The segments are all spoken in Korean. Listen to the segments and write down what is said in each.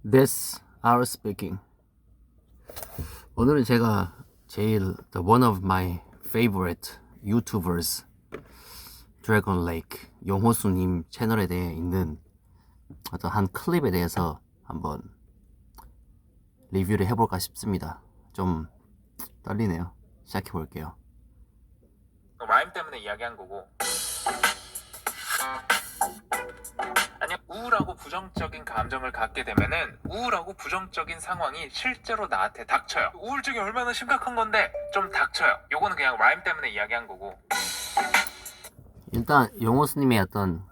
This our speaking. 오늘은 제가 제일 one of my favorite YouTubers Dragon Lake 용호수님 채널에 대해 있는 어떤 한 클립에 대해서 한번 리뷰를 해볼까 싶습니다. 좀 떨리네요. 시작해 볼게요. 라임 때문에 이야기한 거고. 아니요, 우울하고 부정적인 감정을 갖게 되면은 우울하고 부정적인 상황이 실제로 나한테 닥쳐요. 우울증이 얼마나 심각한 건데 좀 닥쳐요. 요거는 그냥 라임 때문에 이야기한 거고. 일단 용호수님의 어떤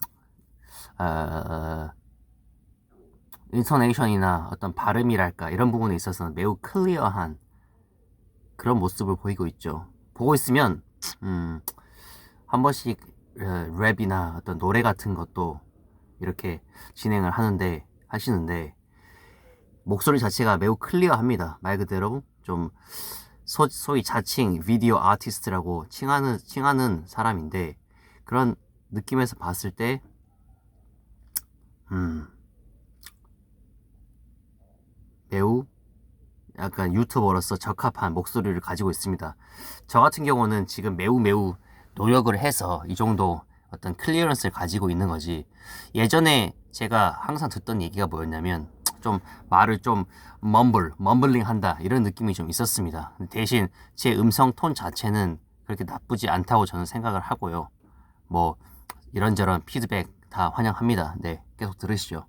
인토네이션이나 어떤 발음이랄까 이런 부분에 있어서는 매우 클리어한 그런 모습을 보이고 있죠. 보고 있으면 한 번씩 랩이나 어떤 노래 같은 것도 이렇게 진행을 하시는데 목소리 자체가 매우 클리어합니다. 말 그대로 좀 소위 자칭 비디오 아티스트라고 칭하는 사람인데 그런 느낌에서 봤을 때 매우 약간 유튜버로서 적합한 목소리를 가지고 있습니다. 저 같은 경우는 지금 매우 노력을 해서 이 정도 어떤 클리어런스를 가지고 있는 거지. 예전에 제가 항상 듣던 얘기가 뭐였냐면 좀 말을 좀 머블링 한다 이런 느낌이 좀 있었습니다. 대신 제 음성 톤 자체는 그렇게 나쁘지 않다고 저는 생각을 하고요. 뭐 이런저런 피드백 다 환영합니다. 네, 계속 들으시죠.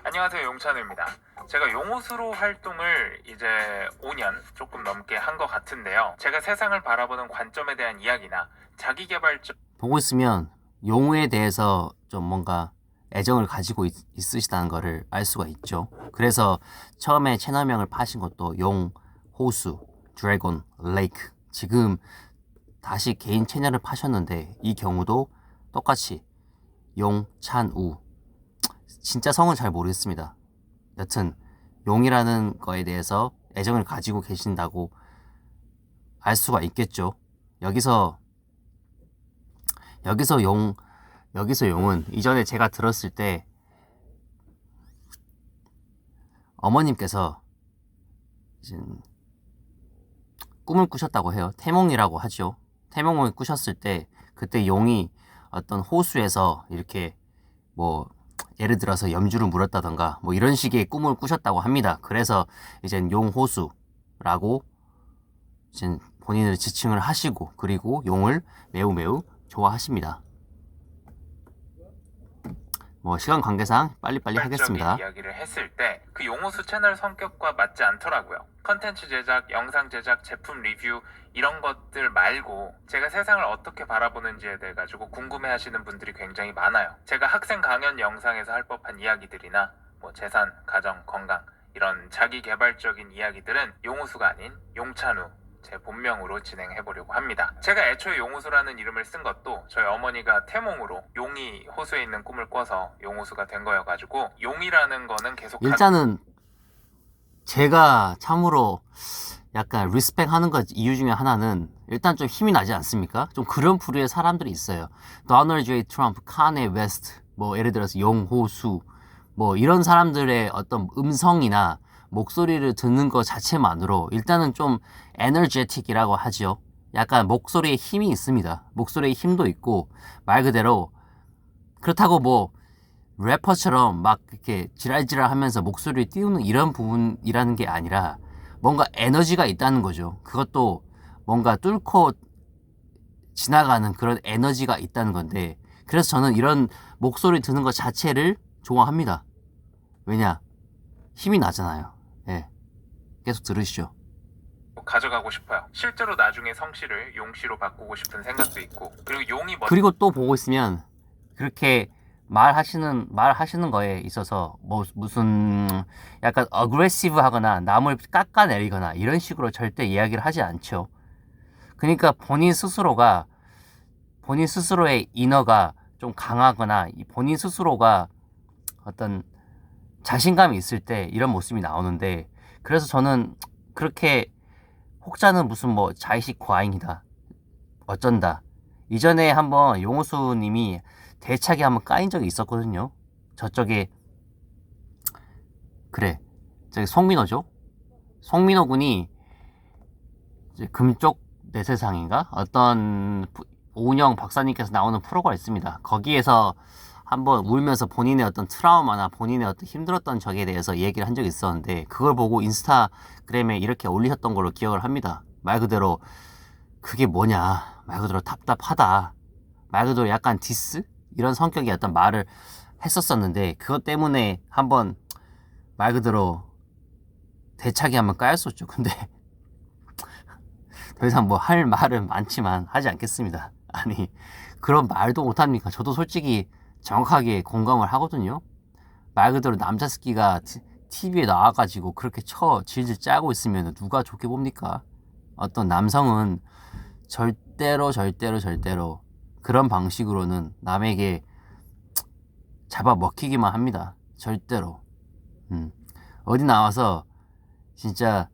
안녕하세요, 용찬우입니다. 제가 용호수로 활동을 이제 5년 조금 넘게 한 것 같은데요. 제가 세상을 바라보는 관점에 대한 이야기나 자기개발적 보고 있으면 용우에 대해서 좀 뭔가 애정을 가지고 있으시다는 거를 알 수가 있죠. 그래서 처음에 채널명을 파신 것도 용호수, 드래곤, 레이크. 지금 다시 개인 채널을 파셨는데 이 경우도 똑같이 용찬우. 진짜 성은 잘 모르겠습니다. 여튼 용이라는 거에 대해서 애정을 가지고 계신다고 알 수가 있겠죠. 여기서 용은 이전에 제가 들었을 때 어머님께서 꿈을 꾸셨다고 해요. 태몽이라고 하죠. 태몽을 꾸셨을 때 그때 용이 어떤 호수에서 이렇게 뭐 예를 들어서 염주를 물었다던가 뭐 이런 식의 꿈을 꾸셨다고 합니다. 그래서 이젠 용호수라고 이제 본인을 지칭을 하시고 그리고 용을 매우 좋아하십니다. 뭐 시간 관계상 빨리빨리 하겠습니다. 이야기를 했을 때 그 용호수 채널 성격과 맞지 않더라고요. 컨텐츠 제작, 영상 제작, 제품 리뷰 이런 것들 말고 제가 세상을 어떻게 바라보는지에 대해 가지고 궁금해하시는 분들이 굉장히 많아요. 제가 학생 강연 영상에서 할 법한 이야기들이나 뭐 재산, 가정, 건강 이런 자기 개발적인 이야기들은 용호수가 아닌 용찬우 제 본명으로 진행해보려고 합니다. 제가 애초에 용호수라는 이름을 쓴 것도 저희 어머니가 태몽으로 용이 호수에 있는 꿈을 꿔서 용호수가 된 거여가지고 용이라는 거는 계속 일단은 제가 참으로 약간 리스펙 하는 것 이유 중에 하나는 일단 좀 힘이 나지 않습니까? 좀 그런 부류의 사람들이 있어요. 도널드 J. 트럼프, 카네 웨스트, 뭐 예를 들어서 용호수 뭐 이런 사람들의 어떤 음성이나 목소리를 듣는 것 자체만으로 일단은 좀 에너제틱이라고 하죠. 약간 목소리에 힘이 있습니다. 목소리에 힘도 있고 말 그대로 그렇다고 뭐 래퍼처럼 막 이렇게 지랄지랄 하면서 목소리를 띄우는 이런 부분이라는 게 아니라 뭔가 에너지가 있다는 거죠. 그것도 뭔가 뚫고 지나가는 그런 에너지가 있다는 건데 그래서 저는 이런 목소리 듣는 것 자체를 좋아합니다. 왜냐? 힘이 나잖아요. 예. 계속 들으시죠. 가져가고 싶어요. 실제로 나중에 성씨를 용씨로 바꾸고 싶은 생각도 있고 그리고 용이 그리고 또 보고 있으면 그렇게 말하시는 거에 있어서 뭐 무슨 약간 어그레시브 하거나 남을 깎아내리거나 이런 식으로 절대 이야기를 하지 않죠. 그러니까 본인 스스로의 이너가 좀 강하거나 본인 스스로가 어떤 자신감이 있을 때 이런 모습이 나오는데 그래서 저는 그렇게 혹자는 무슨 뭐 자의식 과잉이다 어쩐다 이전에 한번 용호수님이 대차게 한번 까인 적이 있었거든요. 저쪽에 그래 저기 송민호죠. 송민호 군이 이제 금쪽 내 세상인가 어떤 오은영 박사님께서 나오는 프로가 있습니다. 거기에서 한번 울면서 본인의 어떤 트라우마나 본인의 어떤 힘들었던 적에 대해서 얘기를 한 적이 있었는데 그걸 보고 인스타그램에 이렇게 올리셨던 걸로 기억을 합니다. 말 그대로 그게 뭐냐, 말 그대로 답답하다, 말 그대로 약간 디스? 이런 성격의 어떤 말을 했었었는데 그것 때문에 한번 말 그대로 대차게 한번 까였었죠. 근데 더 이상 뭐 할 말은 많지만 하지 않겠습니다. 아니 그런 말도 못합니까? 저도 솔직히 정확하게 공감을 하거든요. 말 그대로 남자 새끼가 TV에 나와가지고 그렇게 질질 짜고 있으면 누가 좋게 봅니까? 어떤 남성은 절대로 그런 방식으로는 남에게 잡아먹히기만 합니다. 절대로. 어디 나와서 진짜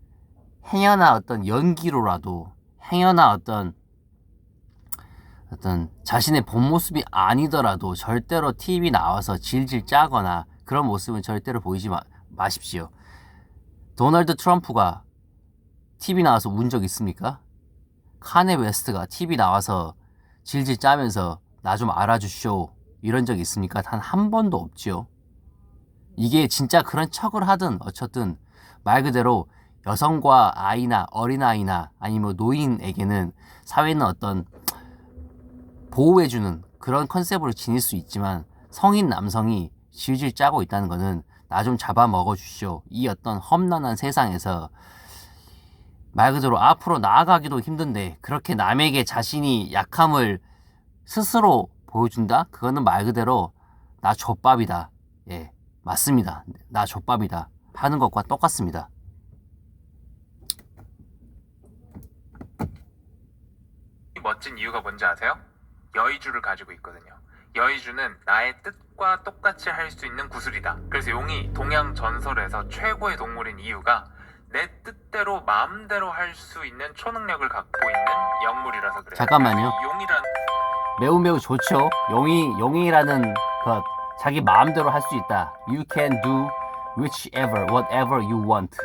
행여나 어떤 연기로라도 행여나 어떤 자신의 본 모습이 아니더라도 절대로 TV 나와서 질질 짜거나 그런 모습은 절대로 보이지 마십시오. 도널드 트럼프가 TV 나와서 운 적 있습니까? 카네 웨스트가 TV 나와서 질질 짜면서 나 좀 알아주쇼 이런 적 있습니까? 단 한 번도 없지요. 이게 진짜 그런 척을 하든 어쨌든 말 그대로 여성과 아이나 어린아이나 아니면 노인에게는 사회는 어떤 보호해주는 그런 컨셉으로 지닐 수 있지만 성인 남성이 질질 짜고 있다는 거는 나 좀 잡아먹어 주시오. 이 어떤 험난한 세상에서 말 그대로 앞으로 나아가기도 힘든데 그렇게 남에게 자신이 약함을 스스로 보여준다? 그거는 말 그대로 나 족밥이다. 예, 맞습니다. 나 족밥이다 하는 것과 똑같습니다. 멋진 이유가 뭔지 아세요? 여의주를 가지고 있거든요. 여의주는 나의 뜻과 똑같이 할 수 있는 구슬이다. 그래서 용이 동양 전설에서 최고의 동물인 이유가 내 뜻대로 마음대로 할 수 있는 초능력을 갖고 있는 영물이라서 그래요. 잠깐만요. 용이란 매우 좋죠. 용이라는 것 자기 마음대로 할 수 있다. You can do whatever you want.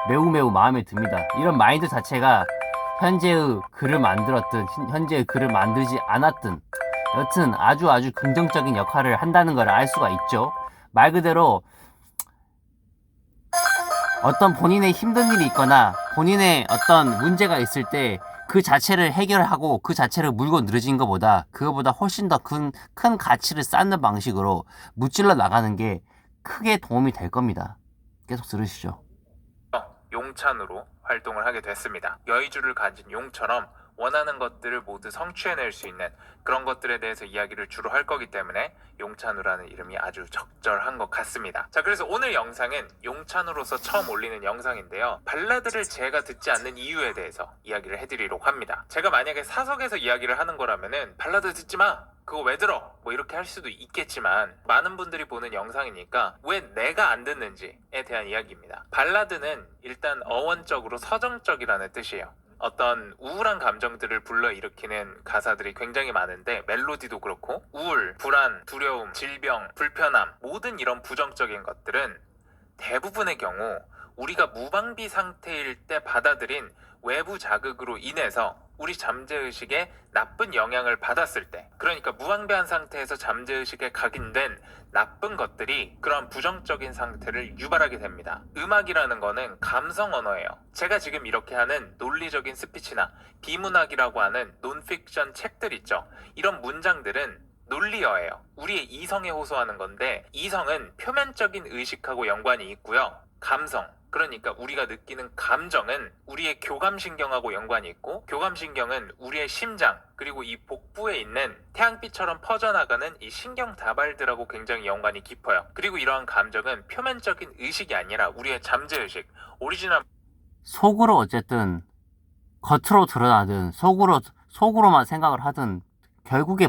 매우 마음에 듭니다. 이런 마인드 자체가 현재의 글을 만들었든 현재의 글을 만들지 않았든 여튼 아주 긍정적인 역할을 한다는 걸 알 수가 있죠. 말 그대로 어떤 본인의 힘든 일이 있거나 본인의 어떤 문제가 있을 때 그 자체를 해결하고 그 자체를 물고 늘어진 것보다 그거보다 훨씬 더 큰 가치를 쌓는 방식으로 무찔러 나가는 게 크게 도움이 될 겁니다. 계속 들으시죠. 용찬으로 활동을 하게 됐습니다. 여의주를 가진 용처럼 원하는 것들을 모두 성취해낼 수 있는 그런 것들에 대해서 이야기를 주로 할 거기 때문에 용찬우라는 이름이 아주 적절한 것 같습니다. 자, 그래서 오늘 영상은 용찬우로서 처음 올리는 영상인데요. 발라드를 제가 듣지 않는 이유에 대해서 이야기를 해드리려고 합니다. 제가 만약에 사석에서 이야기를 하는 거라면은 발라드 듣지 마! 그거 왜 들어? 뭐 이렇게 할 수도 있겠지만 많은 분들이 보는 영상이니까 왜 내가 안 듣는지에 대한 이야기입니다. 발라드는 일단 어원적으로 서정적이라는 뜻이에요. 어떤 우울한 감정들을 불러일으키는 가사들이 굉장히 많은데 멜로디도 그렇고 우울, 불안, 두려움, 질병, 불편함 모든 이런 부정적인 것들은 대부분의 경우 우리가 무방비 상태일 때 받아들인 외부 자극으로 인해서 우리 잠재의식에 나쁜 영향을 받았을 때, 그러니까 무방비한 상태에서 잠재의식에 각인된 나쁜 것들이 그런 부정적인 상태를 유발하게 됩니다. 음악이라는 거는 감성 언어예요. 제가 지금 이렇게 하는 논리적인 스피치나 비문학이라고 하는 논픽션 책들 있죠. 이런 문장들은 논리어예요. 우리의 이성에 호소하는 건데 이성은 표면적인 의식하고 연관이 있고요. 감성, 그러니까 우리가 느끼는 감정은 우리의 교감신경하고 연관이 있고 교감신경은 우리의 심장 그리고 이 복부에 있는 태양빛처럼 퍼져나가는 이 신경다발들하고 굉장히 연관이 깊어요. 그리고 이러한 감정은 표면적인 의식이 아니라 우리의 잠재의식, 오리지널 속으로 어쨌든 겉으로 드러나든 속으로만 생각을 하든 결국에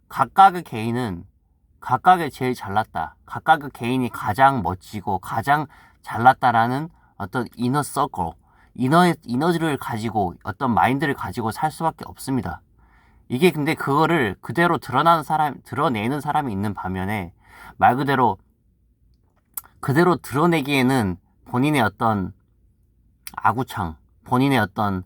각각의 개인은 각각의 제일 잘났다. 각각의 개인이 가장 멋지고 가장 잘났다라는 어떤 이너 서클, 이너지를 가지고 어떤 마인드를 가지고 살 수밖에 없습니다. 이게 근데 그거를 그대로 드러내는 사람이 있는 반면에 말 그대로 드러내기에는 본인의 어떤 아구창, 본인의 어떤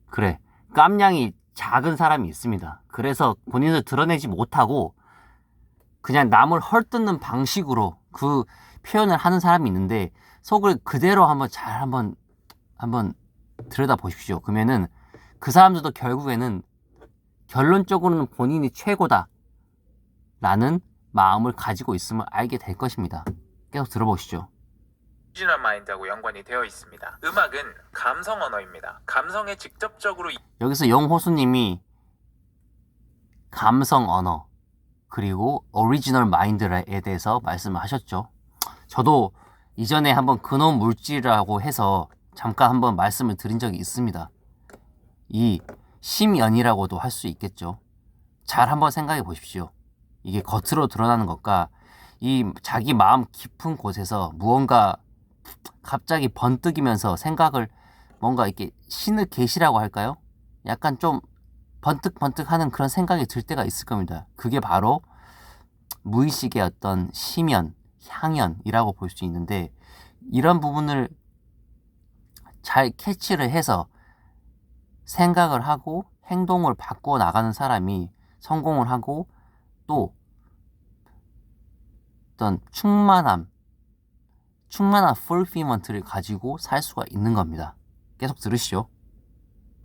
그래, 깜냥이 작은 사람이 있습니다. 그래서 본인을 드러내지 못하고 그냥 남을 헐뜯는 방식으로 그 표현을 하는 사람이 있는데, 속을 그대로 한번 들여다 보십시오. 그러면은 그 사람들도 결국에는 결론적으로는 본인이 최고다 라는 마음을 가지고 있음을 알게 될 것입니다. 계속 들어보시죠. 오리지널 마인드하고 연관이 되어 있습니다. 음악은 감성 언어입니다. 감성에 직접적으로 여기서 영호수님이 감성 언어 그리고 오리지널 마인드에 대해서 말씀을 하셨죠. 저도 이전에 한번 근원 물질이라고 해서 잠깐 한번 말씀을 드린 적이 있습니다. 이 심연이라고도 할 수 있겠죠. 잘 한번 생각해 보십시오. 이게 겉으로 드러나는 것과 이 자기 마음 깊은 곳에서 무언가 갑자기 번뜩이면서 생각을 뭔가 이렇게 신을 계시라고 할까요? 약간 좀 번뜩번뜩하는 그런 생각이 들 때가 있을 겁니다. 그게 바로 무의식의 어떤 심연, 향연이라고 볼 수 있는데, 이런 부분을 잘 캐치를 해서 생각을 하고 행동을 바꿔 나가는 사람이 성공을 하고 또 어떤 충만한 fulfillment를 가지고 살 수가 있는 겁니다. 계속 들으시죠.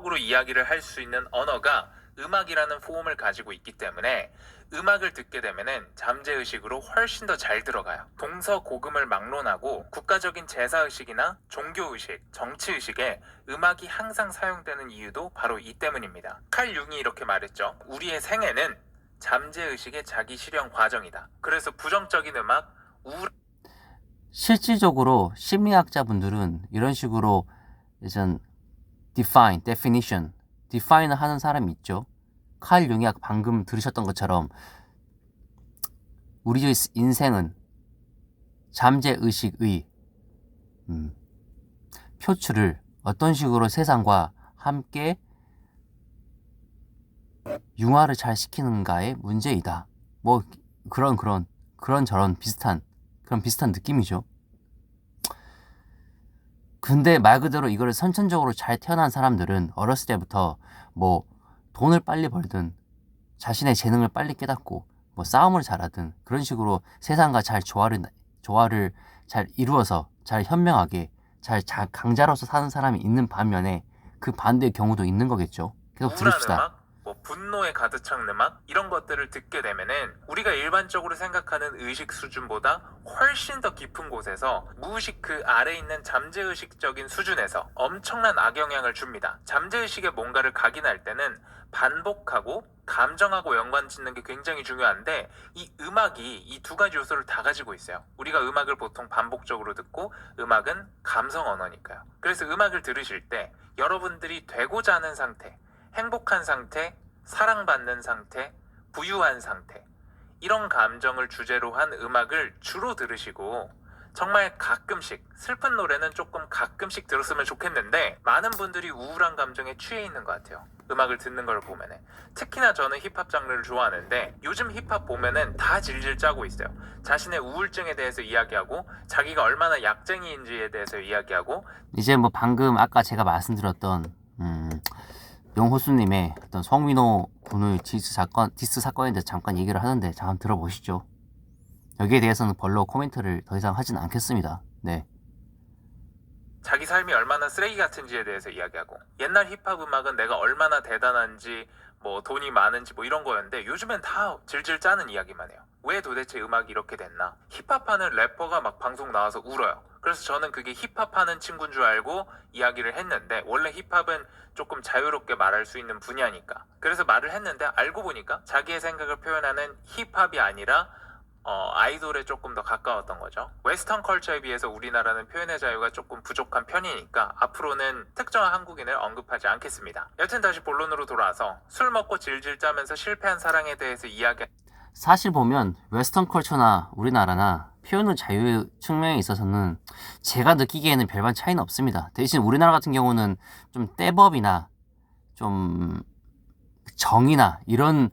으로 이야기를 할 수 있는 언어가 음악이라는 폼을 가지고 있기 때문에 음악을 듣게 되면은 잠재의식으로 훨씬 더 잘 들어가요. 동서고금을 막론하고 국가적인 제사의식이나 종교의식, 정치의식에 음악이 항상 사용되는 이유도 바로 이 때문입니다. 칼 융이 이렇게 말했죠. 우리의 생애는 잠재의식의 자기 실현 과정이다. 그래서 부정적인 음악, 실질적으로 심리학자분들은 이런 식으로 예전 define을 하는 사람이 있죠. 칼 융이 방금 들으셨던 것처럼 우리의 인생은 잠재의식의 표출을 어떤 식으로 세상과 함께 융화를 잘 시키는가의 문제이다. 뭐 그런 저런 비슷한 느낌이죠. 근데 말 그대로 이거를 선천적으로 잘 태어난 사람들은 어렸을 때부터 뭐 돈을 빨리 벌든 자신의 재능을 빨리 깨닫고 뭐 싸움을 잘하든 그런 식으로 세상과 잘 조화를 잘 이루어서 잘 현명하게 잘 강자로서 사는 사람이 있는 반면에 그 반대의 경우도 있는 거겠죠. 계속 들읍시다. 음악, 뭐 분노에 가득 찬 음악 이런 것들을 듣게 되면은 우리가 일반적으로 생각하는 의식 수준보다 훨씬 더 깊은 곳에서 무의식 그 아래 있는 잠재의식적인 수준에서 엄청난 악영향을 줍니다. 잠재의식에 뭔가를 각인할 때는 반복하고 감정하고 연관 짓는 게 굉장히 중요한데, 이 음악이 이 두 가지 요소를 다 가지고 있어요. 우리가 음악을 보통 반복적으로 듣고 음악은 감성 언어니까요. 그래서 음악을 들으실 때 여러분들이 되고자 하는 상태, 행복한 상태, 사랑받는 상태, 부유한 상태, 이런 감정을 주제로 한 음악을 주로 들으시고, 정말 가끔씩 슬픈 노래는 조금 가끔씩 들었으면 좋겠는데 많은 분들이 우울한 감정에 취해 있는 것 같아요. 음악을 듣는 걸 보면은. 특히나 저는 힙합 장르를 좋아하는데 요즘 힙합 보면은 다 질질 짜고 있어요. 자신의 우울증에 대해서 이야기하고 자기가 얼마나 약쟁이인지에 대해서 이야기하고, 이제 뭐 방금 아까 제가 말씀드렸던 용호수님의 어떤 성민호 군의 디스 사건에 대해서 잠깐 얘기를 하는데 잠깐 들어보시죠. 여기에 대해서는 별로 코멘트를 더 이상 하진 않겠습니다. 네. 자기 삶이 얼마나 쓰레기 같은지에 대해서 이야기하고, 옛날 힙합 음악은 내가 얼마나 대단한지 뭐 돈이 많은지 뭐 이런 거였는데 요즘엔 다 질질 짜는 이야기만 해요. 왜 도대체 음악이 이렇게 됐나? 힙합하는 래퍼가 막 방송 나와서 울어요. 그래서 저는 그게 힙합하는 친구인 줄 알고 이야기를 했는데, 원래 힙합은 조금 자유롭게 말할 수 있는 분야니까 그래서 말을 했는데, 알고 보니까 자기의 생각을 표현하는 힙합이 아니라 아이돌에 조금 더 가까웠던 거죠. 웨스턴 컬처에 비해서 우리나라는 표현의 자유가 조금 부족한 편이니까 앞으로는 특정한 한국인을 언급하지 않겠습니다. 여튼 다시 본론으로 돌아와서 술 먹고 질질 짜면서 실패한 사랑에 대해서 사실 보면 웨스턴 컬처나 우리나라나 표현의 자유 측면에 있어서는 제가 느끼기에는 별반 차이는 없습니다. 대신 우리나라 같은 경우는 좀 떼법이나 좀 정의나 이런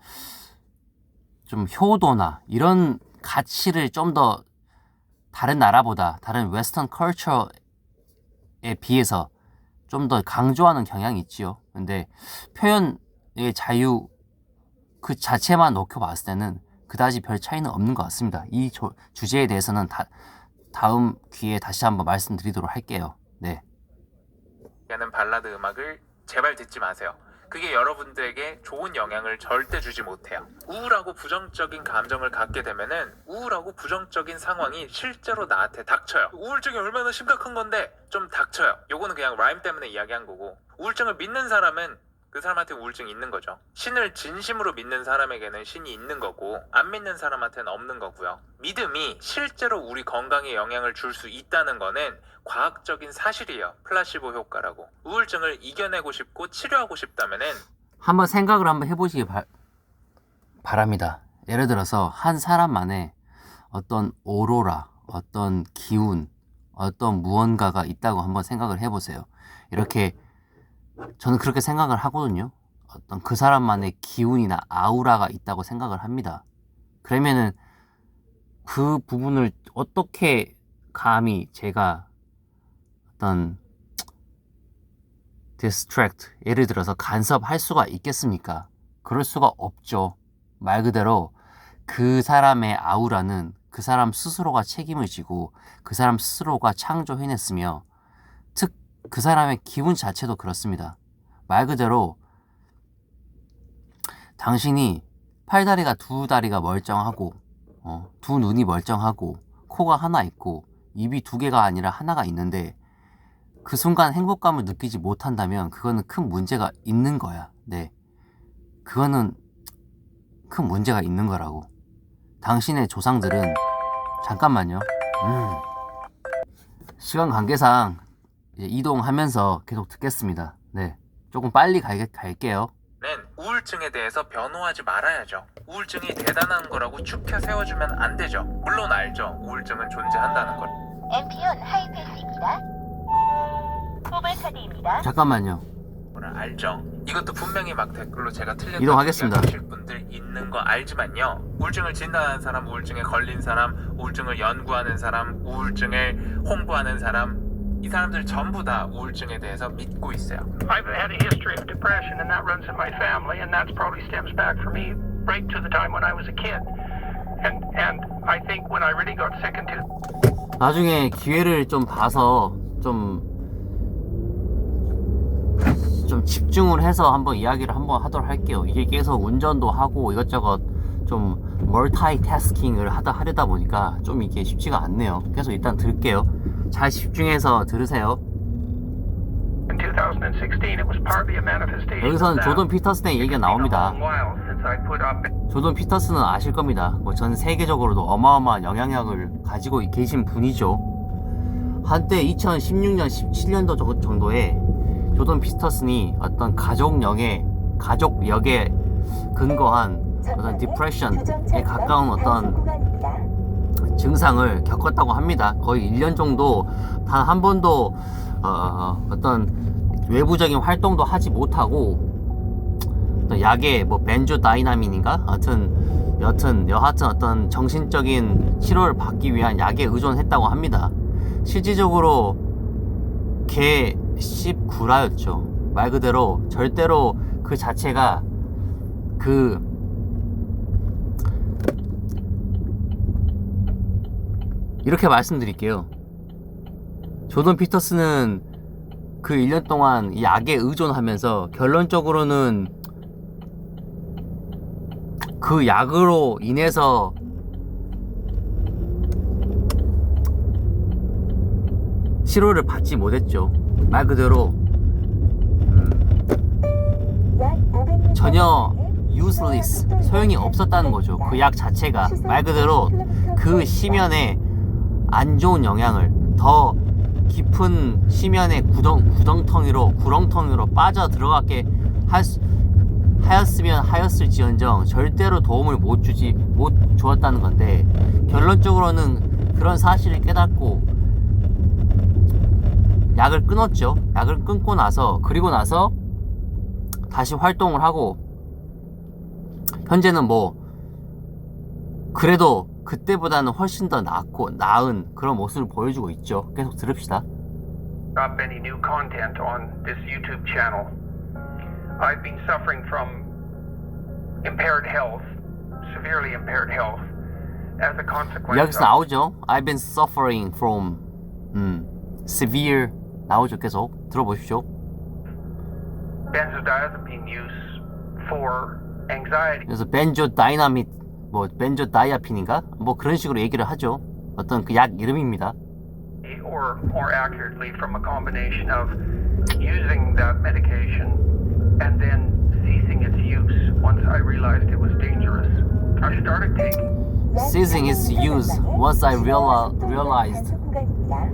좀 효도나 이런 가치를 좀 더 다른 나라보다 다른 웨스턴 컬처에 비해서 좀 더 강조하는 경향이 있지요. 근데 표현의 자유 그 자체만 놓고 봤을 때는 그다지 별 차이는 없는 것 같습니다. 이 주제에 대해서는 다음 기회에 다시 한번 말씀드리도록 할게요. 네. 하는 발라드 음악을 제발 듣지 마세요. 그게 여러분들에게 좋은 영향을 절대 주지 못해요. 우울하고 부정적인 감정을 갖게 되면은 우울하고 부정적인 상황이 실제로 나한테 닥쳐요. 우울증이 얼마나 심각한 건데 좀 닥쳐요. 요거는 그냥 라임 때문에 이야기한 거고, 우울증을 믿는 사람은 그 사람한테 우울증이 있는 거죠. 신을 진심으로 믿는 사람에게는 신이 있는 거고, 안 믿는 사람한테는 없는 거고요. 믿음이 실제로 우리 건강에 영향을 줄 수 있다는 거는 과학적인 사실이에요. 플라시보 효과라고. 우울증을 이겨내고 싶고 치료하고 싶다면은 한번 생각을 한번 해보시기 바랍니다. 예를 들어서 한 사람만의 어떤 오로라, 어떤 기운, 어떤 무언가가 있다고 한번 생각을 해보세요. 이렇게 저는 그렇게 생각을 하거든요. 어떤 그 사람만의 기운이나 아우라가 있다고 생각을 합니다. 그러면은 그 부분을 어떻게 감히 제가 어떤 distract, 예를 들어서 간섭할 수가 있겠습니까? 그럴 수가 없죠. 말 그대로 그 사람의 아우라는 그 사람 스스로가 책임을 지고 그 사람 스스로가 창조해냈으며, 그 사람의 기분 자체도 그렇습니다. 말 그대로 당신이 팔다리가 두 다리가 멀쩡하고 두 눈이 멀쩡하고 코가 하나 있고 입이 두 개가 아니라 하나가 있는데 그 순간 행복감을 느끼지 못한다면 그거는 큰 문제가 있는 거야. 네, 그거는 큰 문제가 있는 거라고. 당신의 조상들은 잠깐만요. 시간 관계상 이제 이동하면서 계속 듣겠습니다. 네, 조금 빨리 갈게요. 우울증에 대해서 변호하지 말아야죠. 우울증이 대단한 거라고 축혀 세워주면 안 되죠. 물론 알죠. 우울증은 존재한다는 걸. 앰피온 하이패스입니다. 후불 카드입니다. 잠깐만요. 알죠. 이것도 분명히 막 댓글로 제가 틀렸다고 이동하겠습니다. 하실 분들 있는 거 알지만요. 우울증을 진단하는 사람, 우울증에 걸린 사람, 우울증을 연구하는 사람, 우울증을 홍보하는 사람, 이 사람들 전부 다 우울증에 대해서 믿고 있어요. I've had a history of depression, and that runs in my family, and that probably stems back for me right to the time when I was a kid. And I think when I really got sick into 나중에 기회를 좀 봐서 좀 집중을 해서 한번 이야기를 한번 하도록 할게요. 이게 계속 운전도 하고 이것저것 좀 멀티태스킹을 하려다 보니까 좀 이게 쉽지가 않네요. 계속 일단 들을게요. 잘 집중해서 들으세요. in 2016, it was partly a manifestation. 여기서는 of that. 조던 피터슨의 얘기가 It's been a 나옵니다. long while since I put up 조던 피터슨은 아실 겁니다. 뭐 전 세계적으로도 어마어마한 영향력을 가지고 계신 분이죠. 한때 2016년, 17년도 정도에 조던 피터슨이 어떤 가족력에 근거한 어떤 디프레션에 가까운 어떤 증상을 겪었다고 합니다. 거의 1년 정도 단 한 번도 어떤 외부적인 활동도 하지 못하고 어떤 약의 뭐 벤조다이나민인가 여하튼 어떤 정신적인 치료를 받기 위한 약에 의존했다고 합니다. 실질적으로 개 씹구라였죠. 말 그대로 절대로 그 자체가 이렇게 말씀드릴게요. 조던 피터슨은 그 1년 동안 이 약에 의존하면서 결론적으로는 그 약으로 인해서 치료를 받지 못했죠. 말 그대로 전혀 useless, 소용이 없었다는 거죠. 그 약 자체가 말 그대로 그 심연에 안 좋은 영향을 더 깊은 심연의 구렁텅이로 빠져 들어가게 하였을지언정 절대로 도움을 못 주었다는 건데, 결론적으로는 그런 사실을 깨닫고 약을 끊었죠. 약을 끊고 나서, 그리고 나서 다시 활동을 하고 현재는 뭐 그래도 그때보다는 훨씬 더 나은 그런 모습을 보여주고 있죠. 계속 들읍시다. Up any new content on this YouTube channel. I've been suffering from impaired health, severely impaired health, as a consequence 여기서 of 나오죠. I've been suffering from severe 나오죠. 계속 들어보십시오. benzodiazepine use for anxiety 그래서 벤조다이아핀인가 뭐 그런 식으로 얘기를 하죠. 어떤 그 약 이름입니다. or more accurately from a combination of using that medication and then ceasing its use once I realized it was dangerous. I started taking Ceasing its use once I realized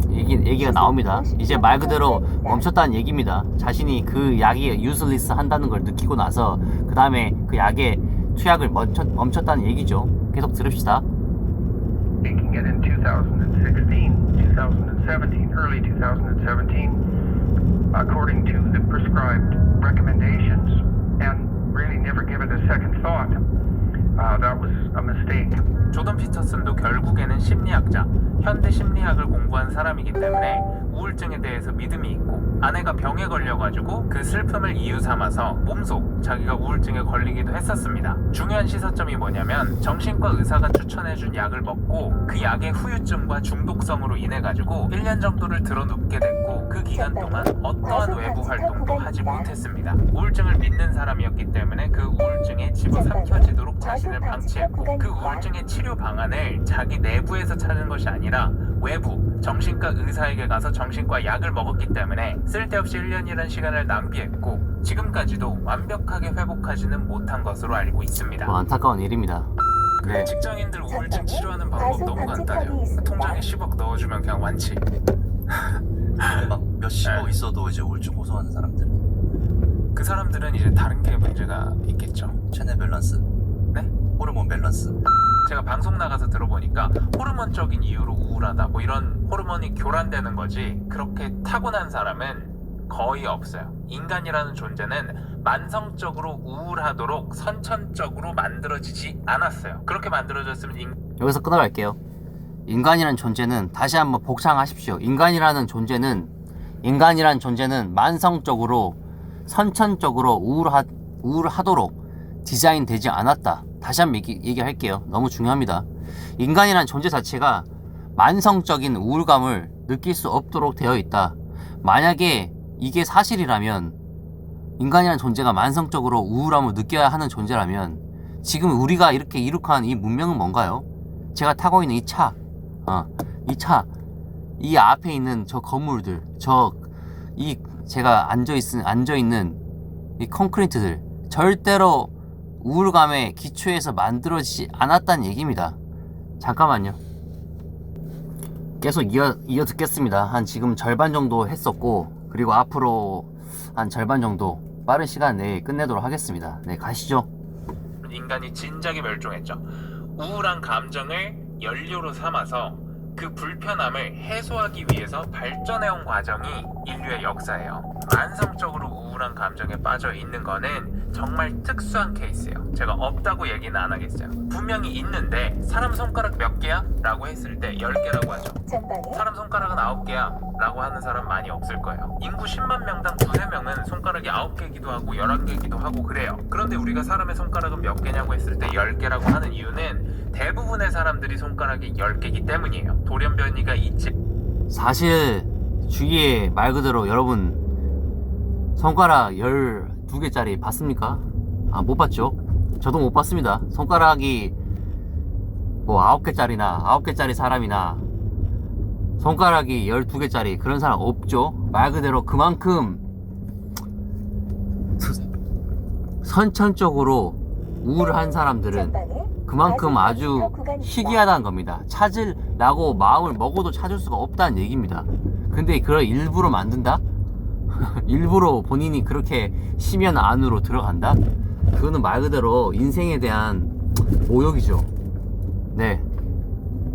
얘기가 나옵니다. 이제 말 그대로 멈췄다는 얘기입니다. 자신이 그 약이 useless 한다는 걸 느끼고 나서 그 다음에 그 약의 투약을 멈췄다는 얘기죠. 계속 들읍시다. taking it in 2016, 2017, early 2017, according to the prescribed recommendations, and really never give it a second thought. That was a mistake. 조던 피터슨도 결국에는 심리학자, 현대 심리학을 공부한 사람이기 때문에 우울증에 대해서 믿음이 있고 아내가 병에 걸려가지고 그 슬픔을 이유 삼아서 몸속 자기가 우울증에 걸리기도 했었습니다. 중요한 시사점이 뭐냐면 정신과 의사가 추천해준 약을 먹고 그 약의 후유증과 중독성으로 인해가지고 1년 정도를 들어눕게 됐고 그 기간 동안 어떠한 외부 활동도 하지 못했습니다. 우울증을 믿는 사람이었기 때문에 그 우울증에 집어삼켜지도록 자신을 방치했고 그 우울증의 치료 방안을 자기 내부에서 찾은 것이 아니라 외부 정신과 의사에게 가서 정신과 약을 먹었기 때문에 쓸데없이 1년이라는 시간을 낭비했고 지금까지도 완벽하게 회복하지는 못한 것으로 알고 있습니다. 안타까운 일입니다. 네. 직장인들 우울증 치료하는 방법 너무 간단해요. 통장에 10억 넣어주면 그냥 완치. 막 몇십억 있어도 이제 우울증 호소하는 사람들. 그 사람들은 이제 다른 게 문제가 있겠죠. 체내 밸런스. 네? 호르몬 밸런스. 제가 방송 나가서 들어보니까 호르몬적인 이유로 우울하다 뭐 이런 호르몬이 교란되는 거지 그렇게 타고난 사람은 거의 없어요. 인간이라는 존재는 만성적으로 우울하도록 선천적으로 만들어지지 않았어요. 그렇게 만들어졌으면 여기서 끊어갈게요. 인간이라는 존재는 다시 한번 복창하십시오. 인간이라는 존재는 만성적으로 선천적으로 우울하도록 디자인되지 않았다. 다시 한번 얘기할게요. 너무 중요합니다. 인간이라는 존재 자체가 만성적인 우울감을 느낄 수 없도록 되어 있다. 만약에 이게 사실이라면 인간이라는 존재가 만성적으로 우울함을 느껴야 하는 존재라면 지금 우리가 이렇게 이룩한 이 문명은 뭔가요? 제가 타고 있는 이 차, 이 앞에 있는 저 건물들, 제가 앉아있는 이 콘크리트들 절대로 우울감의 기초에서 만들어지지 않았다는 얘기입니다. 잠깐만요. 계속 이어 듣겠습니다. 한 지금 절반 정도 했었고 그리고 앞으로 한 절반 정도 빠른 시간 내에 끝내도록 하겠습니다. 네, 가시죠. 인간이 진작에 멸종했죠. 우울한 감정을 연료로 삼아서 그 불편함을 해소하기 위해서 발전해온 과정이 인류의 역사예요. 만성적으로 우울한 감정에 빠져 있는 거는 정말 특수한 케이스예요. 제가 없다고 얘기는 안 하겠어요. 분명히 있는데 사람 손가락 몇 개야? 라고 했을 때 10개라고 하죠. 사람 손가락은 9개야 라고 하는 사람 많이 없을 거예요. 인구 10만 명당 2-3명은 손가락이 9개기도 하고 11개기도 하고 그래요. 그런데 우리가 사람의 손가락은 몇 개냐고 했을 때 10개라고 하는 이유는 대부분의 사람들이 손가락이 10개이기 때문이에요. 돌연변이가 있지. 사실 주위에 말 그대로 여러분 손가락 12개짜리 봤습니까? 못 봤죠? 저도 못 봤습니다. 손가락이 뭐 9개짜리 사람이나 손가락이 12개짜리 그런 사람 없죠? 말 그대로 그만큼 선천적으로 우울한 사람들은 그만큼 아주 희귀하다는 겁니다. 찾으려고 마음을 먹어도 찾을 수가 없다는 얘기입니다. 근데 그걸 일부러 만든다? 일부러 본인이 그렇게 심연 안으로 들어간다? 그거는 말 그대로 인생에 대한 모욕이죠. 네.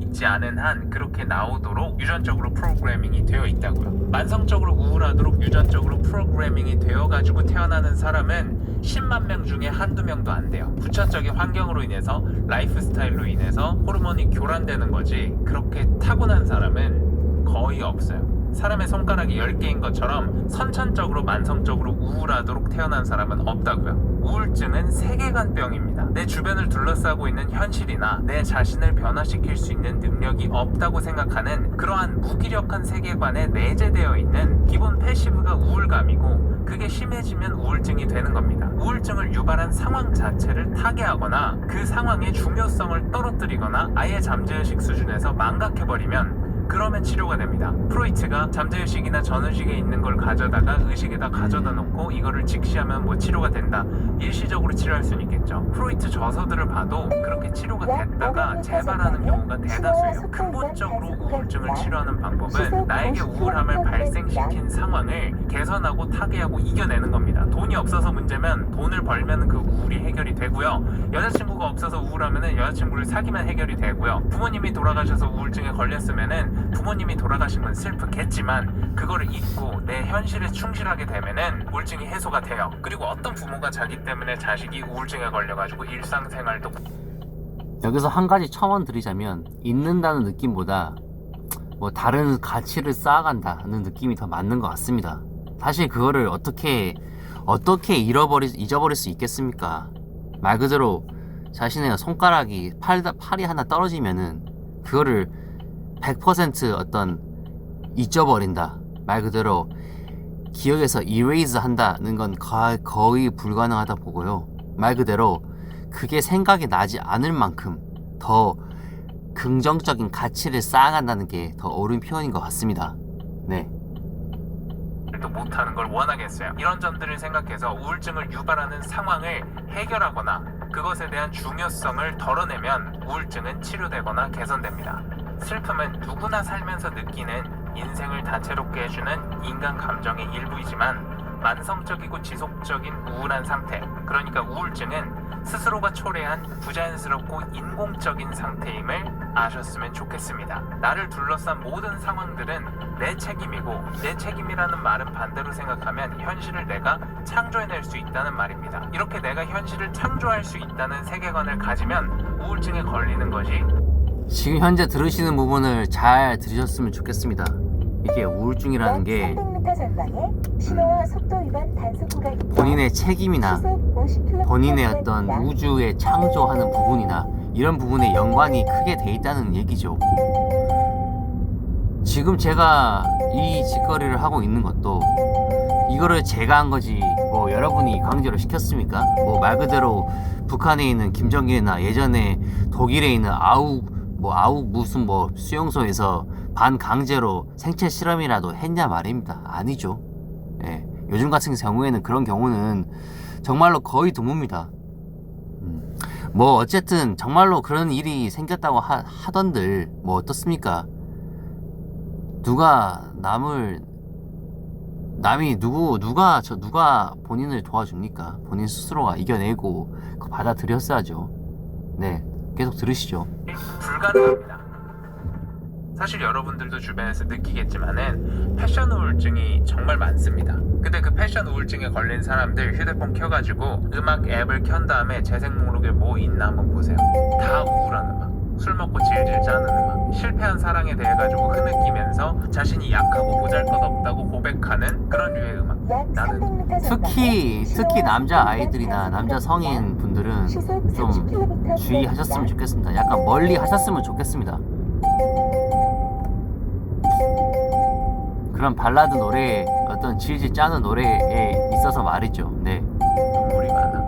있지 않은 한 그렇게 나오도록 유전적으로 프로그래밍이 되어 있다고요. 만성적으로 우울하도록 유전적으로 프로그래밍이 되어가지고 태어나는 사람은 10만 명 중에 한두 명도 안 돼요. 부차적인 환경으로 인해서, 라이프 스타일로 인해서 호르몬이 교란되는 거지 그렇게 타고난 사람은 거의 없어요. 사람의 손가락이 10개인 것처럼 선천적으로 만성적으로 우울하도록 태어난 사람은 없다고요. 우울증은 세계관병입니다. 내 주변을 둘러싸고 있는 현실이나 내 자신을 변화시킬 수 있는 능력이 없다고 생각하는 그러한 무기력한 세계관에 내재되어 있는 기본 패시브가 우울감이고, 그게 심해지면 우울증이 되는 겁니다. 우울증을 유발한 상황 자체를 타개하거나 그 상황의 중요성을 떨어뜨리거나 아예 잠재의식 수준에서 망각해버리면 그러면 치료가 됩니다. 프로이트가 잠재의식이나 전의식에 있는 걸 가져다가 의식에다 가져다 놓고 이거를 직시하면 뭐 치료가 된다, 일시적으로 치료할 수는 있겠죠. 프로이트 저서들을 봐도 그렇게 치료가 됐다가 재발하는 경우가 대다수예요. 근본적으로 우울증을 치료하는 방법은 나에게 우울함을 발생시킨 상황을 개선하고 타개하고 이겨내는 겁니다. 돈이 없어서 문제면 돈을 벌면 그 우울이 해결이 되고요. 여자친구가 없어서 우울하면은 여자친구를 사귀면 해결이 되고요. 부모님이 돌아가셔서 우울증에 걸렸으면은 부모님이 돌아가신 건 슬프겠지만 그거를 잊고 내 현실에 충실하게 되면은 우울증이 해소가 돼요. 그리고 어떤 부모가 자기 때문에 자식이 우울증에 걸려가지고 일상생활도 여기서 한 가지 첨언 드리자면, 잊는다는 느낌보다 뭐 다른 가치를 쌓아간다는 느낌이 더 맞는 것 같습니다. 사실 그거를 어떻게 잊어버릴 수 있겠습니까? 말 그대로 자신의 손가락이 팔이 하나 떨어지면은 그거를 100% 어떤 잊어버린다, 말 그대로 기억에서 erase 한다는 건 거의 불가능하다 보고요. 말 그대로 그게 생각이 나지 않을 만큼 더 긍정적인 가치를 쌓아간다는 게 더 옳은 표현인 것 같습니다. 네. 또 못하는 걸 원하겠어요. 이런 점들을 생각해서 우울증을 유발하는 상황을 해결하거나 그것에 대한 중요성을 덜어내면 우울증은 치료되거나 개선됩니다. 슬픔은 누구나 살면서 느끼는 인생을 다채롭게 해주는 인간 감정의 일부이지만 만성적이고 지속적인 우울한 상태, 그러니까 우울증은 스스로가 초래한 부자연스럽고 인공적인 상태임을 아셨으면 좋겠습니다. 나를 둘러싼 모든 상황들은 내 책임이고, 내 책임이라는 말은 반대로 생각하면 현실을 내가 창조해낼 수 있다는 말입니다. 이렇게 내가 현실을 창조할 수 있다는 세계관을 가지면 우울증에 걸리는 것이, 지금 현재 들으시는 부분을 잘 들으셨으면 좋겠습니다. 이게 우울증이라는 게 본인의 책임이나 본인의 어떤 우주에 창조하는 부분이나 이런 부분에 연관이 크게 돼 있다는 얘기죠. 지금 제가 이 짓거리를 하고 있는 것도 이거를 제가 한 거지 뭐 여러분이 강제로 시켰습니까? 뭐 말 그대로 북한에 있는 김정일이나 예전에 독일에 있는 아욱 무슨 뭐 수용소에서 반강제로 생체 실험이라도 했냐 말입니다. 아니죠. 예. 요즘 같은 경우에는 그런 경우는 정말로 거의 드뭅니다. 뭐 어쨌든 정말로 그런 일이 생겼다고 하던들 뭐 어떻습니까? 누가 본인을 도와줍니까? 본인 스스로가 이겨내고 그거 받아들였어야죠. 네, 계속 들으시죠. 불가능합니다. 사실 여러분들도 주변에서 느끼겠지만은 패션 우울증이 정말 많습니다. 근데 그 패션 우울증에 걸린 사람들 휴대폰 켜가지고 음악 앱을 켠 다음에 재생 목록에 뭐 있나 한번 보세요. 다 우울한 음악, 술 먹고 질질 짜는 음악, 실패한 사랑에 대해 가지고 흐느끼면서 자신이 약하고 보잘것없다고 고백하는 그런 류의 음악. 나는 특히 남자 아이들이나 남자 성인 분들은 좀 주의하셨으면 좋겠습니다. 약간 멀리 하셨으면 좋겠습니다. 그런 발라드 노래, 어떤 질질 짜는 노래에 있어서 말이죠. 네. 눈물이 많아.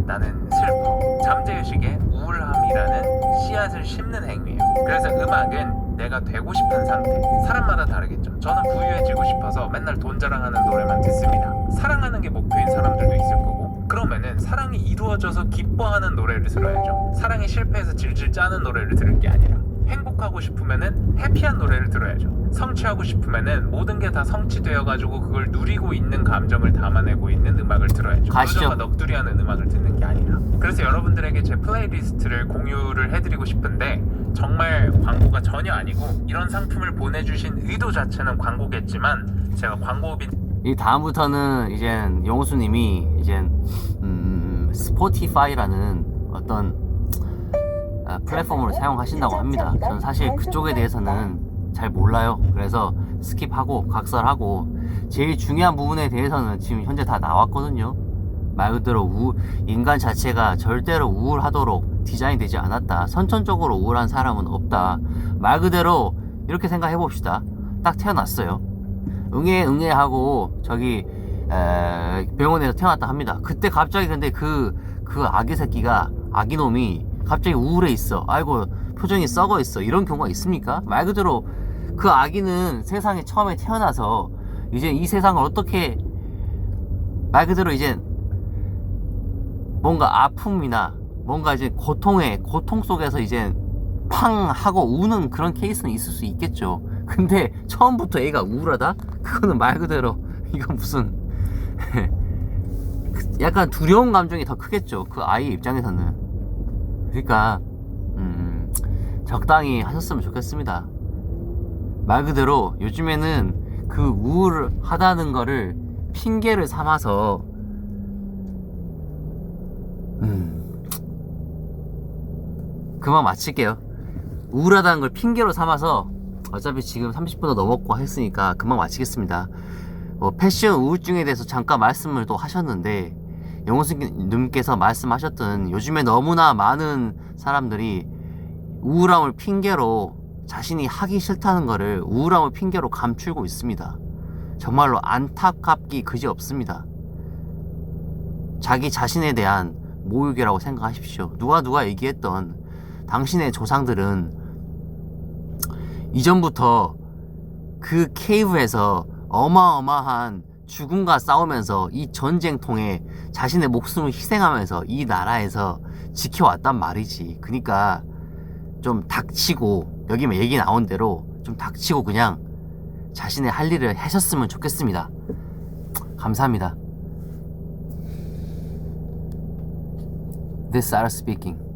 나는 슬퍼. 잠재의식에 우울함이라는 씨앗을 심는 행위예요. 그래서 음악은 내가 되고 싶은 상태. 사람마다 다르겠죠. 저는 부유해지고 싶어서 맨날 돈 자랑하는 노래만 듣습니다. 사랑하는 게 목표인 사람들도 있을 거고. 그러면은 사랑이 이루어져서 기뻐하는 노래를 들어야죠. 사랑이 실패해서 질질 짜는 노래를 들을 게 아니라. 행복하고 싶으면은 해피한 노래를 들어야죠. 성취하고 싶으면은 모든 게 다 성취되어가지고 그걸 누리고 있는 감정을 담아내고 있는 음악을 들어야죠. 가시죠. 누군가 넋두리하는 음악을 듣는 게 아니라. 그래서 여러분들에게 제 플레이리스트를 공유를 해드리고 싶은데 정말 광고가 전혀 아니고 이런 상품을 보내주신 의도 자체는 광고겠지만 제가 광고비 이 다음부터는 이젠 용수님이 이젠 스포티파이라는 어떤 플랫폼을 사용하신다고 합니다. 저는 사실 그쪽에 대해서는 잘 몰라요. 그래서 스킵하고 각설하고 제일 중요한 부분에 대해서는 지금 현재 다 나왔거든요. 말 그대로 인간 자체가 절대로 우울하도록 디자인되지 않았다. 선천적으로 우울한 사람은 없다. 말 그대로 이렇게 생각해 봅시다. 딱 태어났어요. 응애 하고 저기 병원에서 태어났다 합니다. 그때 갑자기 근데 그 아기 새끼가 아기놈이 갑자기 우울해 있어. 아이고 표정이 썩어 있어. 이런 경우가 있습니까? 말 그대로 그 아기는 세상에 처음에 태어나서 이제 이 세상을 어떻게 말 그대로 이제 뭔가 아픔이나 뭔가 이제 고통 속에서 이제 팡 하고 우는 그런 케이스는 있을 수 있겠죠. 근데 처음부터 애가 우울하다? 그거는 말 그대로 이건 무슨 약간 두려운 감정이 더 크겠죠. 그 아이 입장에서는. 그러니까 적당히 하셨으면 좋겠습니다. 말 그대로 요즘에는 그 우울하다는 거를 핑계를 삼아서 그만 마칠게요. 우울하다는 걸 핑계로 삼아서 어차피 지금 30분도 넘었고 했으니까 그만 마치겠습니다. 패션 우울증에 대해서 잠깐 말씀을 또 하셨는데 영호님께서 말씀하셨던 요즘에 너무나 많은 사람들이 우울함을 핑계로 자신이 하기 싫다는 거를 우울함을 핑계로 감추고 있습니다. 정말로 안타깝기 그지없습니다. 자기 자신에 대한 모욕이라고 생각하십시오. 누가 얘기했던 당신의 조상들은 이전부터 그 케이브에서 어마어마한 죽음과 싸우면서 이 전쟁통에 자신의 목숨을 희생하면서 이 나라에서 지켜왔단 말이지. 그러니까 좀 닥치고 여기 얘기 나온 대로 좀 닥치고 그냥 자신의 할 일을 하셨으면 좋겠습니다. 감사합니다. This Sarah speaking.